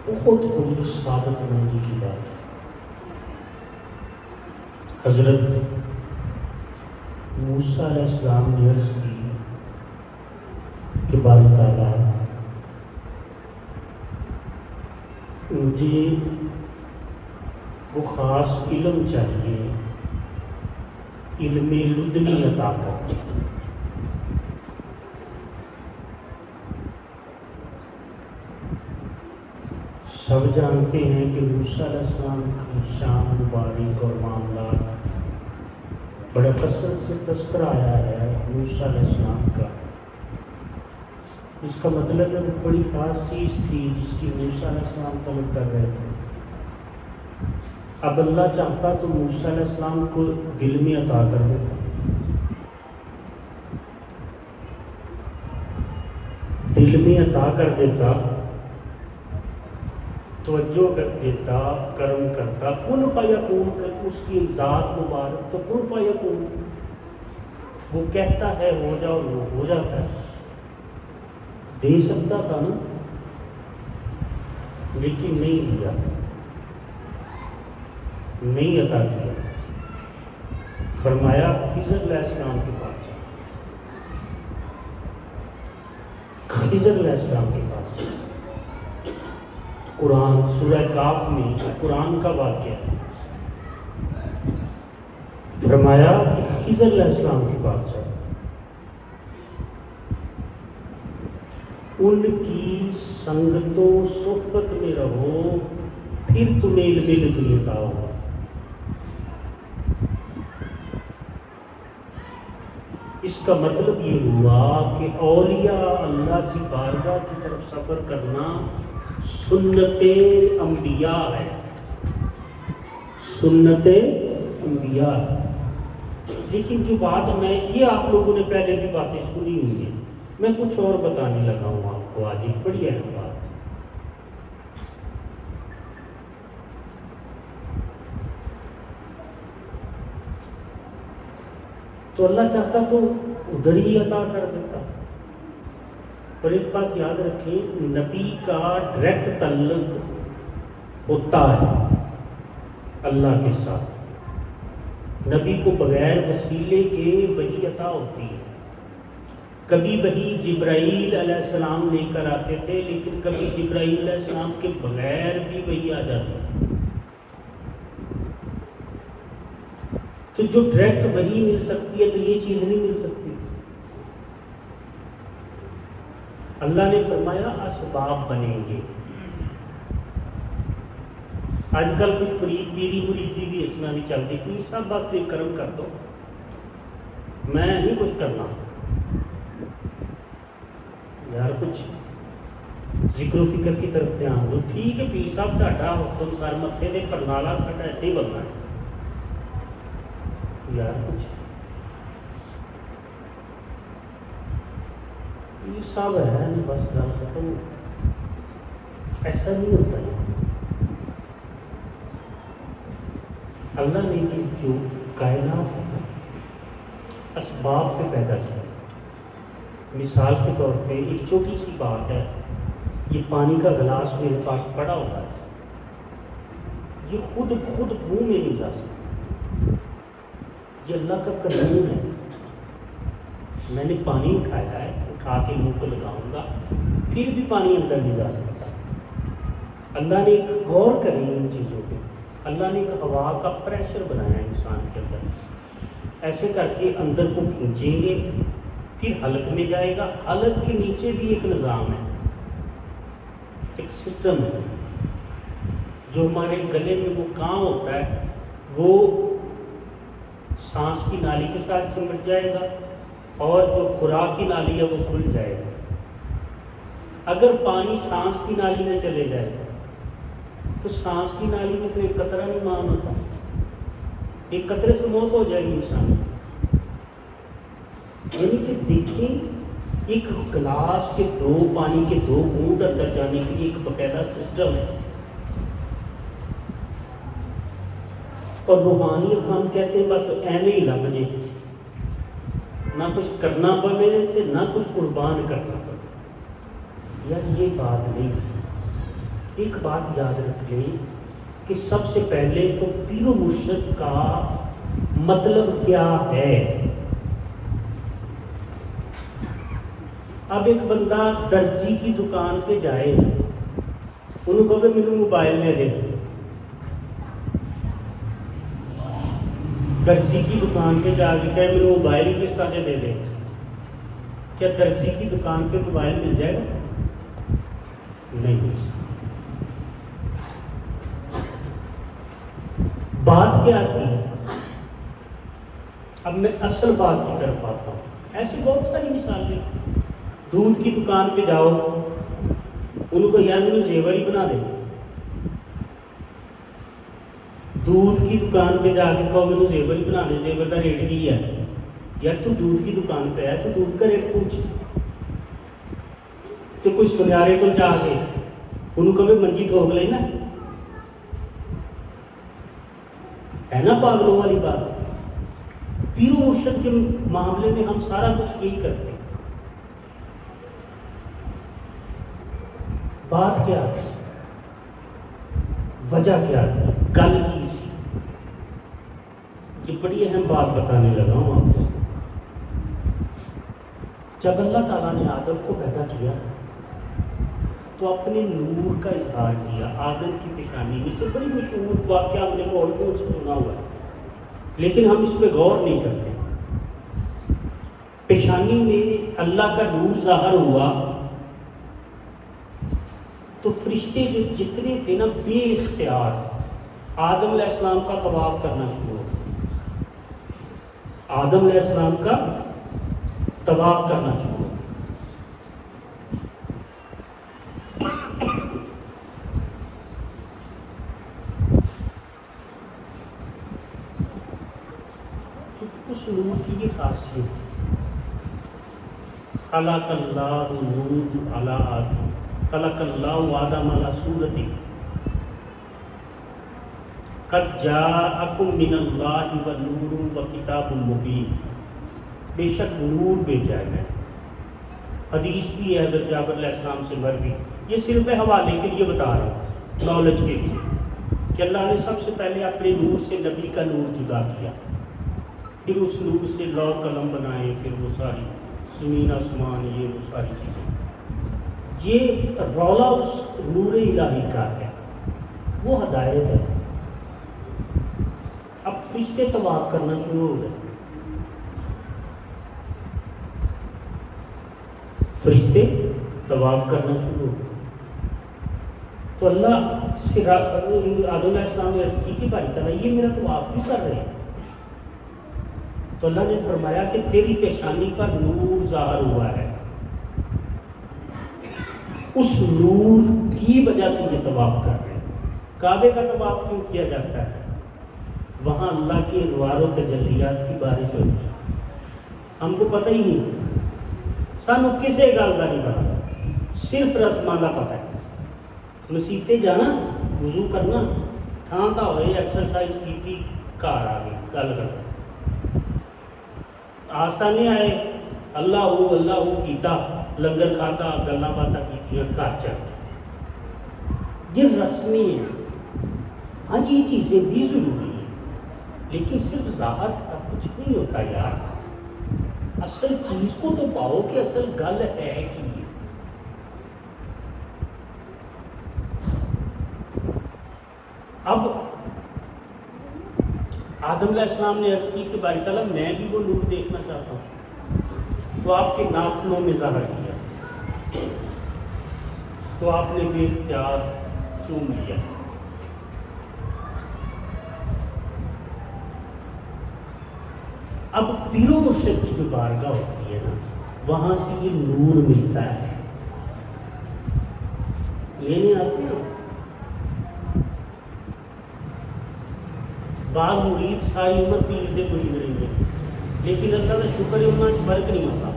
بہت بڑی سعادت مندی کی بات ہے۔ حضرت موسیٰ علیہ السلام نے عرض کی کہ باری تعالیٰ مجھے وہ خاص علم چاہیے، علم لدنی عطا کر۔ سب جانتے ہیں کہ موسیٰ علیہ السلام کی شان مبارک اور معاملات بڑے کثرت سے تذکرہ آیا ہے موسیٰ علیہ السلام کا۔ اس کا مطلب ہے وہ بڑی خاص چیز تھی جس کی موسیٰ علیہ السلام طلب کر رہے تھے۔ اب اللہ چاہتا تو موسیٰ علیہ السلام کو دل میں عطا کر دیتا، دل میں عطا کر دیتا، توجہ کر دیتا، کرم کرتا، کن فیکون کر اس کی ذات مبارک تو کن فیکون، وہ کہتا ہے ہو جاؤ، وہ ہو جاتا ہے۔ دے سکتا تھا نا، لیکن نہیں دیا، نہیں عطا کیا۔ فرمایا خضر علیہ السلام کے پاس جا، خضر علیہ السلام کے پاس جا۔ قرآن سورہ کاف میں قرآن کا واقعہ ہے۔ فرمایا کہ خضر علیہ السلام کے پاس جا، ان کی سنگت و صحبت میں رہو، پھر تمہیں علم لدنی عطا ہوگا۔ اس کا مطلب یہ ہوا کہ اولیاء اللہ کی بارگاہ کی طرف سفر کرنا سنت انبیاء ہے، سنت انبیاء ہے۔ لیکن جو بات میں یہ آپ لوگوں نے پہلے بھی باتیں سنی ہوئی ہیں، میں کچھ اور بتانے لگا ہوں آپ کو آج، ایک بڑی اہم بات۔ تو اللہ چاہتا تو ادھر ہی عطا کر دیتا۔ اور ایک بات یاد رکھیں، نبی کا ڈائریکٹ تعلق ہوتا ہے اللہ کے ساتھ، نبی کو بغیر وسیلے کے وحی عطا ہوتی ہے۔ کبھی وحی جبرائیل علیہ السلام لے کر آتے تھے، لیکن کبھی جبرائیل علیہ السلام کے بغیر بھی وحی آ جاتی تھی۔ تو جو ڈائریکٹ وحی مل سکتی ہے تو یہ چیز نہیں مل سکتی۔ اللہ نے فرمایا اسباب بنیں گے۔ آج کل کچھ پیری مریدی بھی اس میں نہیں چلتی، کوئی سب بس ایک کرم کر دو، میں نہیں کچھ کرنا یار، کچھ ذکر و فکر کی طرف دھیان دو۔ ٹھیک ہے پیر صاحب ڈاڈا حکم سر متے دے پرنالا ساڈا اتنے ہی بننا ہے یار، کچھ یہ سب ہے نہیں، بس گل ختم۔ ایسا نہیں ہوتا ہے۔ اللہ نے یہ جو کائنات ہے اسباب پہ پیدا کیا۔ مثال کے طور پہ ایک چھوٹی سی بات ہے، یہ پانی کا گلاس میرے پاس پڑا ہوتا ہے، یہ خود منہ میں نہیں جا سکتا، یہ اللہ کا قانون ہے۔ میں نے پانی اٹھایا ہے، اٹھا کے منہ کو لگاؤں گا، پھر بھی پانی اندر نہیں جا سکتا۔ اللہ نے ایک غور کریں ان چیزوں پہ، اللہ نے ایک ہوا کا پریشر بنایا انسان کے اندر، ایسے کر کے اندر کو کھینچیں گے، پھر حلق میں جائے گا، حلق کے نیچے بھی ایک نظام ہے، ایک سسٹم ہے۔ جو ہمارے گلے میں وہ کام ہوتا ہے وہ سانس کی نالی کے ساتھ چمٹ جائے گا، اور جو خوراک کی نالی ہے وہ کھل جائے گا۔ اگر پانی سانس کی نالی میں چلے جائے تو سانس کی نالی میں تو ایک قطرہ نہیں مان ہوتا، ایک قطرے سے موت ہو جائے گی انسان۔ یعنی کہ دیکھیں، ایک گلاس کے دو پانی کے دو گھونٹ اندر جانے کے لیے ایک باقاعدہ سسٹم ہے۔ اور روحانیت ہم کہتے ہیں بس ایویں ہی لگ جائے، نہ کچھ کرنا پڑے نہ کچھ قربان کرنا پڑے، یار یہ بات نہیں۔ ایک بات یاد رکھ لیں کہ سب سے پہلے تو پیر و مرشد کا مطلب کیا ہے. اب ایک بندہ درزی کی دکان پہ جائے, انہوں کو میرے موبائل دے دے. درزی کی دکان پہ جا کے کہے میرے موبائل ہی کس طرح دے دے, کیا درزی کی دکان پہ موبائل مل جائے گا؟ نہیں مل سکتا. بات کیا تھی؟ اب میں اصل بات کی طرف آتا ہوں. ایسی بہت ساری مثالیں. دودھ کی دکان پہ جاؤ, ان کو یار مجھے زیور ہی بنا دے. دودھ کی دکان پہ جا کے کہو مجھے زیور ہی بنا دے, زیور کا ریٹ کی ہے. یار تو دودھ کی دکان پہ ہے تو دودھ کا ریٹ پوچھ. تو کچھ سنیارے کو جا کے ان کو بھی منجی ٹھوک لینا ہے نا, پاگلوں والی بات. پیر و مرشد کے معاملے میں ہم سارا کچھ یہی کرتے ہیں. بات کیا تھی, وجہ کیا تھی, گل کی سی. یہ بڑی اہم بات بتانے لگا ہوں آپ کو. جب اللہ تعالیٰ نے آدم کو پیدا کیا تو اپنے نور کا اظہار کیا آدم کی پیشانی میں. سے بڑی مشہور واقعہ ہم نے مولویوں سے سنا ہوا ہے, لیکن ہم اس پہ غور نہیں کرتے. پیشانی میں اللہ کا نور ظاہر ہوا تو فرشتے جو جتنے تھے نا بے اختیار آدم علیہ السلام کا طواف کرنا شروع ہو گیا. آدم علیہ السلام کا طواف کرنا شروع ہو گیا. کیونکہ اس نور کی یہ خاصیت, خلق اللہ نور علی آدم, خلق اللہ آدم علی صورتی, قد جاءکم من اللہ ونور وکتاب مبین. بے شک نور بھیجا ہے. حدیث بھی ہے حضرت جابر علیہ السلام سے مروی. یہ صرف حوالے کے لیے بتا رہے ہیں, نالج کے لیے, کہ اللہ نے سب سے پہلے اپنے نور سے نبی کا نور جدا کیا, پھر اس نور سے لوح قلم بنائے, پھر وہ ساری زمین آسمان, یہ وہ ساری چیزیں. یہ رولا اس نور الہی کا ہے, وہ ہدایت ہے. اب فرشتے طواف کرنا شروع ہو گئے. فرشتے طواف کرنا شروع ہو گئے تو اللہ سے آدم علیہ السلام نے عرض کی کہ باری تعالیٰ یہ میرا طواف کیوں کر رہے ہیں؟ تو اللہ نے فرمایا کہ تیری پیشانی پر نور ظاہر ہوا ہے, اس نور کی وجہ سے یہ طواف کر رہے ہیں. کعبے کا طواف کیوں کیا جاتا ہے؟ وہاں اللہ کے انوار و تجلیات کی بارش ہوتی ہے. ہم کو پتہ ہی نہیں, سانو کسے گل کا نہیں پتا, صرف رسماں کا پتہ ہے. مسیتے جانا, وضو کرنا, تھان تھا ہوئے ایکسرسائز کی, گھر آ گئی گل کر آستانے آئے, اللہ ہو کیتا, لنگر کھاتا, گلاں باتاں کیتیاں, گھر چل گئے. یہ رسمی ہیں. ہاں جی یہ چیزیں بھی ضروری ہیں, لیکن صرف ظاہر سب کچھ نہیں ہوتا یار. اصل چیز کو تو پاؤ کہ اصل گل ہے کی. اب آدم علیہ السلام نے عرض کی کہ باری تعالیٰ میں بھی وہ نور دیکھنا چاہتا ہوں. تو آپ کے ناخنوں میں ظاہر کیا, تو آپ نے بے اختیار چوم لیا. اب پیر و مرشد کی جو بارگاہ ہوتی ہے نا, وہاں سے یہ نور ملتا ہے. لینے آتے ہیں بعض مرید ساری عمر پیر دے مرید رہیں گے, لیکن اللہ کا شکر ہے انہوں نے فرق نہیں ہوتا,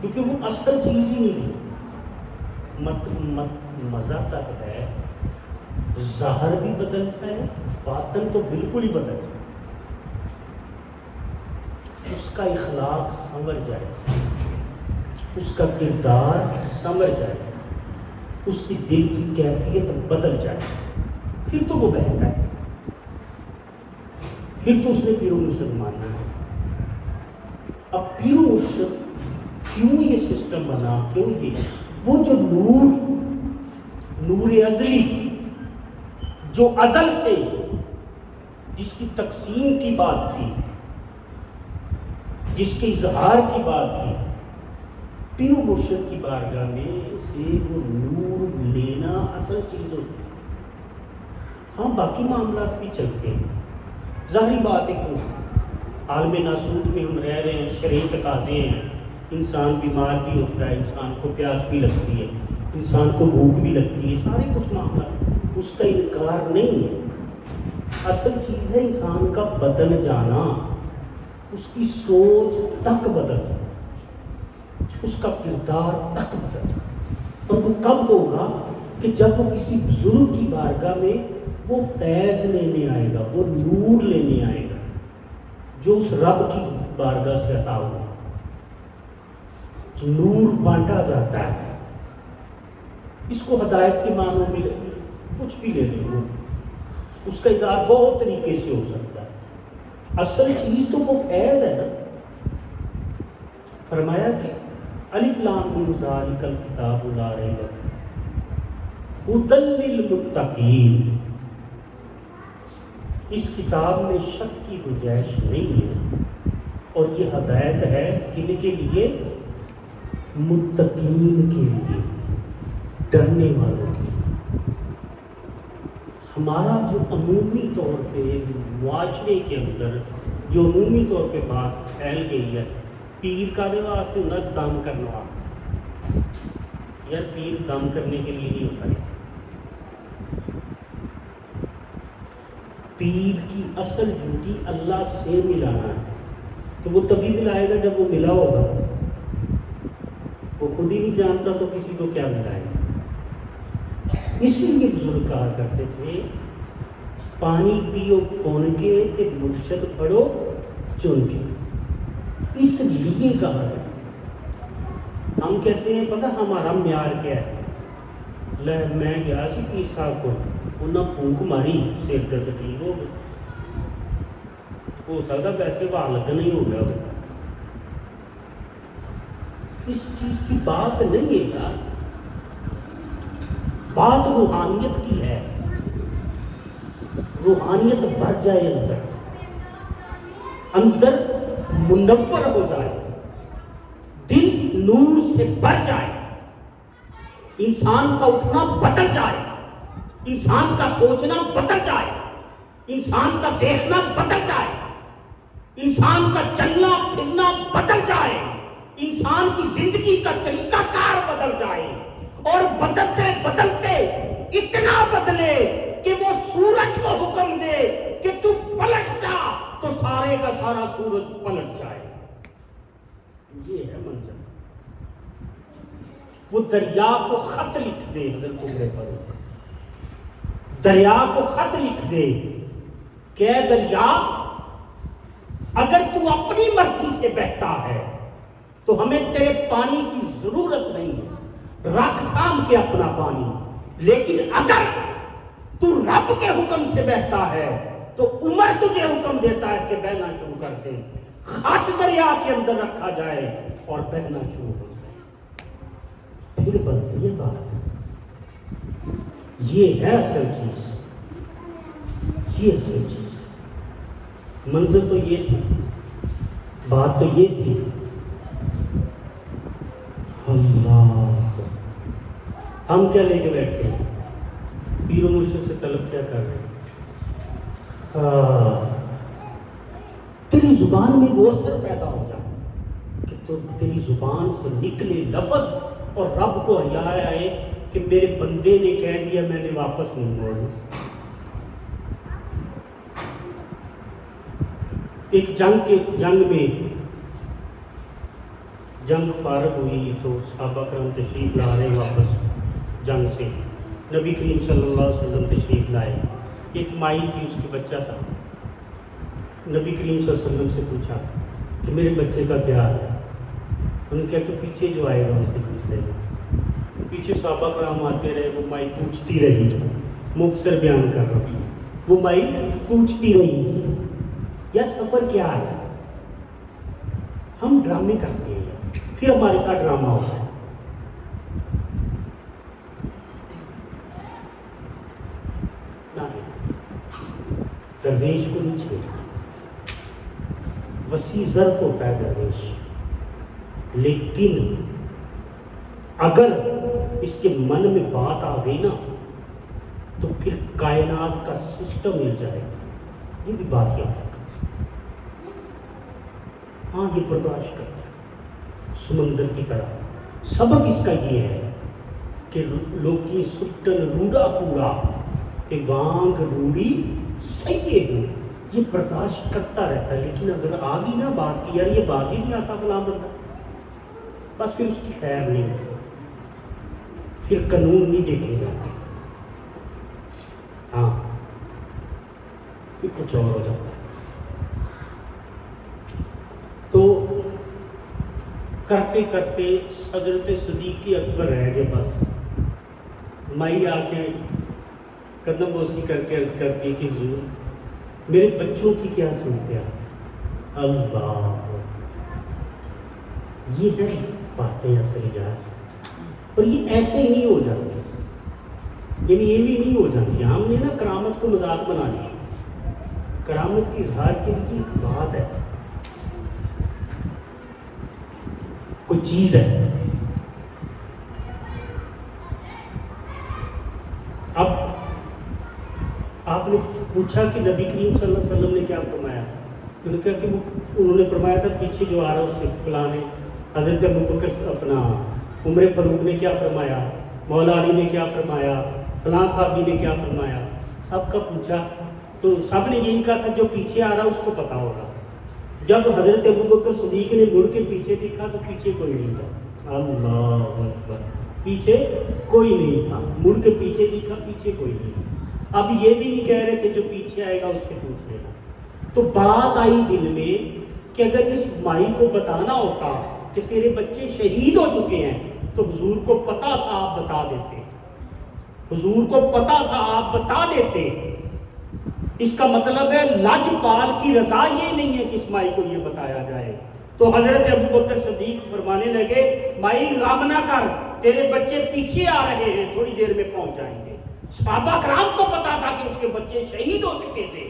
کیونکہ وہ اصل چیز ہی نہیں ہے. مزہ تک ہے, ظاہر بھی بدلتا ہے, باطن تو بالکل ہی بدلتا ہے. اس کا اخلاق سنور جائے, اس کا کردار سنور جائے, اس کی دل کی کیفیت بدل جائے، پھر تو وہ بہتا ہے، پھر تو اس نے پیر و مرشد ماننا ہے۔ اب پیر و مرشد کیوں یہ سسٹم بنا، کیوں یہ وہ جو نور ازلی جو ازل سے جس کی تقسیم کی بات تھی، جس کے اظہار کی بات تھی، پیر و مرشد کی بارگاہ میں سے وہ نور لینا اصل چیز ہوتی ہے۔ ہاں باقی معاملات بھی چلتے ہیں، ظاہری بات ہے کہ عالم ناسوت میں ہم رہ رہے ہیں، شرعی تقاضے ہیں، انسان بیمار بھی ہوتا ہے، انسان کو پیاس بھی لگتی ہے، انسان کو بھوک بھی لگتی ہے، سارے کچھ معاملات، اس کا انکار نہیں ہے۔ اصل چیز ہے انسان کا بدل جانا، اس کی سوچ تک بدل جانا، اس کا کردار تک بدل جانا۔ اور وہ کب ہوگا کہ جب وہ کسی بزرگ کی بارگاہ میں وہ فیض لینے آئے گا، وہ نور لینے آئے گا جو اس رب کی بارگاہ سے عطا ہوا۔ نور بانٹا جاتا ہے، اس کو ہدایت کے معنوں میں کچھ بھی لے لیں، اس کا اظہار بہت طریقے سے ہو سکتا ہے۔ اصل چیز تو وہ فیض ہے نا۔ فرمایا کہ الف لام میم ذالک الکتاب لا ریب فیہ ھدی للمتقین، اس کتاب میں شک کی گنجائش نہیں ہے، اور یہ ہدایت ہے کن کے لیے؟ متقین کے لیے، ڈرنے والوں کے لیے۔ ہمارا جو عمومی طور پہ معاشرے کے اندر جو عمومی طور پہ بات پھیل گئی ہے، پیر کا واسطے ہونا دم کرنے واسطے، یار پیر دم کرنے کے لیے نہیں ہوتا ہے۔ پیر کی اصل ڈیوٹی اللہ سے ملانا ہے، تو وہ تبھی ملائے گا جب وہ ملا ہوگا، وہ خود ہی نہیں جانتا تو کسی کو کیا ملائے گا۔ اس لیے بزرگ کہا کرتے تھے پانی پیو پون کے کہ مرشد پڑھو چن کے۔ اس لیے کہا ہے، ہم کہتے ہیں پتہ ہمارا معیار کیا ہے؟ میں گیا سی پیر صاحب کو، انہیں پھونک ماری، سر درد ٹھیک ہو گیا، ہو سکتا پیسے وہاں لگنا ہی ہو گیا ہوگا۔ اس چیز کی بات نہیں ہے یار، بات روحانیت کی ہے۔ روحانیت بھر جائے اندر منور ہو جائے، دل نور سے بھر جائے، انسان کا اٹھنا بدل جائے، انسان کا سوچنا بدل جائے، انسان کا دیکھنا بدل جائے، انسان کا چلنا پھرنا بدل جائے، انسان کی زندگی کا طریقہ کار بدل جائے، اور بدلتے بدلتے اتنا بدلے کہ وہ سورج کو حکم دے کہ تو پلٹ جا، تو سارے کا سارا سورج پلٹ جائے۔ یہ ہے منظر۔ وہ دریا کو خط لکھ دے، دریا کو خط لکھ دے کہ اے دریا، اگر تو اپنی مرضی سے بہتا ہے تو ہمیں تیرے پانی کی ضرورت نہیں ہے، رکھ سام کے اپنا پانی، لیکن اگر تو رب کے حکم سے بہتا ہے تو عمر تجھے حکم دیتا ہے کہ بہنا شروع کر دے، خط دریا کے اندر رکھا جائے اور بہنا شروع ہو جائے، پھر بنتی ہے بات۔ یہ ہے اصل چیز، یہ اصل چیز ہے۔ منظر تو یہ تھی، بات تو یہ تھی۔ اللہ، ہم کیا لے کے بیٹھے ہیں؟ پیر و مرشد سے طلب کیا کر رہے ہیں؟ تیری زبان میں وہ اثر پیدا ہو جائے کہ تو تیری زبان سے نکلے لفظ اور رب کو حیا آئے کہ میرے بندے نے کہہ دیا، میں نے واپس نہیں موڑنا۔ ایک جنگ میں جنگ فارغ ہوئی تو صحابہ کرام تشریف لا رہے واپس جنگ سے، نبی کریم صلی اللہ علیہ وسلم تشریف لائے۔ ایک مائی تھی، اس کے بچہ تھا، نبی کریم صلی اللہ علیہ وسلم سے پوچھا کہ میرے بچے کا کیا حال ہے؟ انہوں نے کہا کہ پیچھے جو آئے گا ان سے پوچھ لیں گے۔ پیچھے صحابہ کرام آتے رہے، وہ مائی پوچھتی رہی، مختصر بیان کر رہا ہوں، وہ مائی پوچھتی رہی یا سفر کیا ہے؟ ہم ڈرامے کرتے ہیں، پھر ہمارے ساتھ ڈرامہ ہوتا ہے۔ درویش کو نہیں چھیڑتا، وسیع ظرف ہوتا ہے درویش، لیکن اگر اس کے من میں بات آ گئی نا تو پھر کائنات کا سسٹم مل جائے گا۔ یہ بھی بات یاد رکھا، ہاں یہ برداشت کرتا ہے سمندر کی طرح۔ سبق اس کا یہ ہے کہ لوکی سٹن روڑا کوڑا کہ وانگ روڑی صحیح ہوں، یہ برداشت کرتا رہتا ہے۔ لیکن اگر آ گئی نا بات کی یار یہ بازی نہیں آتا فلاں بندہ، بس پھر اس کی خیر نہیں، پھر قانون نہیں دیکھے جاتے، ہاں پھر کچھ اور ہو جاتا ہے۔ تو کرتے کرتے حضرت صدیق اکبر رہ گئے، بس مائی آ کے قدم بوسی کر کے عرض کرتی کہ حضور میرے بچوں کی کیا سنتے ہیں؟ اللہ، یہ ہے باتیں اصل یار، اور یہ ایسے ہی نہیں ہو جاتی، یعنی یہ بھی نہیں ہو جاتی۔ ہم نے نا کرامت کو مذاق بنا لیا، کرامت کی اظہار کے لیے ایک بات ہے، کوئی چیز ہے۔ اب آپ نے پوچھا کہ نبی کریم صلی اللہ علیہ وسلم نے کیا فرمایا؟ انہوں نے کہا کہ انہوں نے فرمایا تھا پیچھے جو آ رہا اس سے فلاں نے، حضرت ابوبکر اپنا عمر فاروق نے کیا فرمایا، مولا علی نے کیا فرمایا، فلاں صحابی نے کیا فرمایا، سب کا پوچھا تو سب نے یہی کہا تھا جو پیچھے آ رہا اس کو پتا ہوگا۔ جب حضرت ابوبکر صدیق نے مڑ کے پیچھے دیکھا تو پیچھے کوئی نہیں تھا، اللہ اکبر، پیچھے کوئی نہیں تھا، مڑ کے پیچھے دیکھا پیچھے کوئی نہیں تھا۔ اب یہ بھی نہیں کہہ رہے تھے جو پیچھے آئے گا اس سے پوچھ لینا۔ تو بات آئی دل میں کہ اگر اس مائی کو بتانا ہوتا کہ تیرے بچے شہید ہو چکے ہیں تو حضور کو پتا تھا آپ بتا دیتے، حضور کو پتا تھا آپ بتا دیتے۔ اس کا مطلب ہے لاجپال کی رضا یہ نہیں ہے کہ اس مائی کو یہ بتایا جائے۔ تو حضرت ابوبکر صدیق فرمانے لگے مائی غم نہ کر، تیرے بچے پیچھے آ رہے ہیں، تھوڑی دیر میں پہنچ جائیں گے۔ صحابہ کرام کو پتا تھا کہ اس کے بچے شہید ہو چکے تھے۔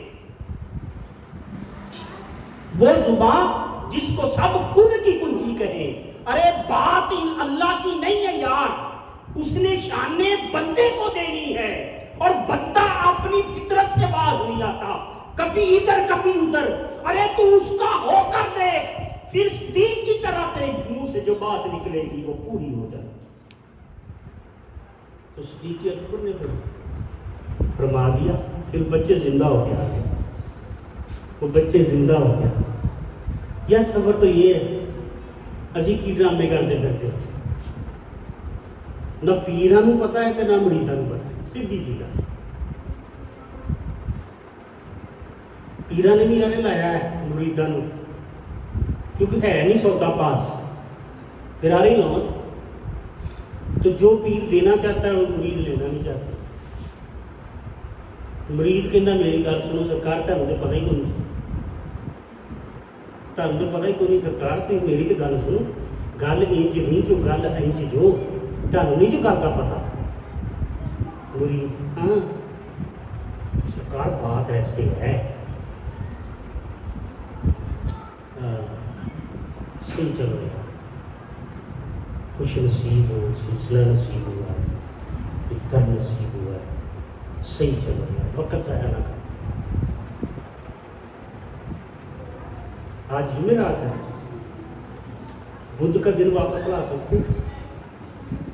وہ زبان جس کو سب کن کی کنجی کہیں، ارے بات اللہ کی نہیں ہے یار، اس نے شان بندے کو دینی ہے، اور بندہ اپنی فطرت سے باز نہیں آتا، کبھی ادھر کبھی ادھر۔ ارے تو اس کا ہو کر دیکھ، پھر صدیق کی طرح تیرے منہ سے جو بات نکلے گی وہ پوری ہو جائے۔ تو صدیق اکبر نے فرما دیا، پھر بچے زندہ ہو گیا، وہ بچے زندہ ہو گیا۔ یا سفر تو یہ ہے اسی کی ڈرامے کرتے پھرتے، نہ پیراں نوں پتا ہے کہ نہ مریداں نوں پتا ہے، سیدھی جی گل۔ پیراں نے بھی آنے لایا ہے مریداں نوں، کیونکہ ہے نہیں سودا پاس، پھر آ رہی لون۔ تو جو پیر دینا چاہتا ہے وہ مرید لینا نہیں چاہتا۔ مرید کہندا میری گل سنو سرکار، تمہیں تو پتہ ہی کوئی نہیں، تمہیں تو پتہ ہی کوئی نہیں سرکار، تھی میری تو گل سنو، گل انج نہیں جو گل انج جو، تمہیں نہیں جو گل کا پتا۔ مرید ہاں سرکار بات ایسے ہے، صحیح چلو یار، خوش نصیب ہو، سلسلہ نصیب ہوا ہے، اتر نصیب ہوا ہے، صحیح چلو یار، وقت ضائع نہ کر۔ آج جمعرات ہے، بدھ کا دن واپس لا سکتے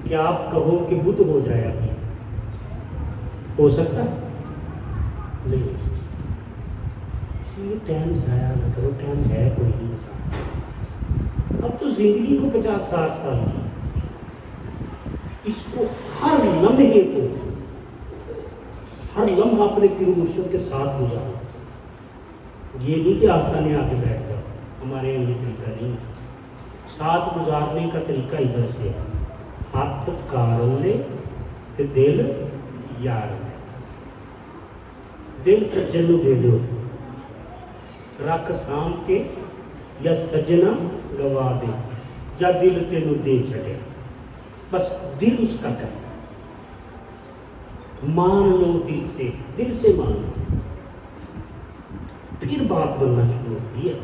کیا آپ کہو کہ بدھ ہو جائے؟ ابھی ہو سکتا ہے؟ نہیں ہو سکتا۔ اس لیے ٹائم ضائع نہ کرو، ٹائم ہے کوئی نہیں انسان۔ اب تو زندگی کو 50-60 سال کی، اس کو ہر لمحے کو، ہر لمحہ اپنے پیر مرشد کے ساتھ گزارو۔ یہ نہیں کہ آستانے آ کے بیٹھ جاؤ، ہمارے یہاں یہ طریقہ نہیں، ساتھ گزارنے کا طریقہ ادھر سے ہے۔ ہاتھ کار لے تے دل یار لے. دل سجن نو دے دو رکھ سام کے یا سجنا گوا دے یا دل تینو دے چھڑے. بس دل اس کا کرتا مان لو دل سے مان لو پھر بات بننا شروع ہوتی ہے.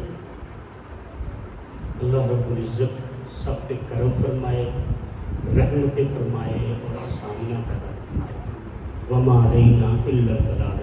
اللہ رب العزت سب پہ کرم فرمائے, رحمتیں فرمائے اور آسانیاں پیدا فرمائے. وما علینا الا البلاغ.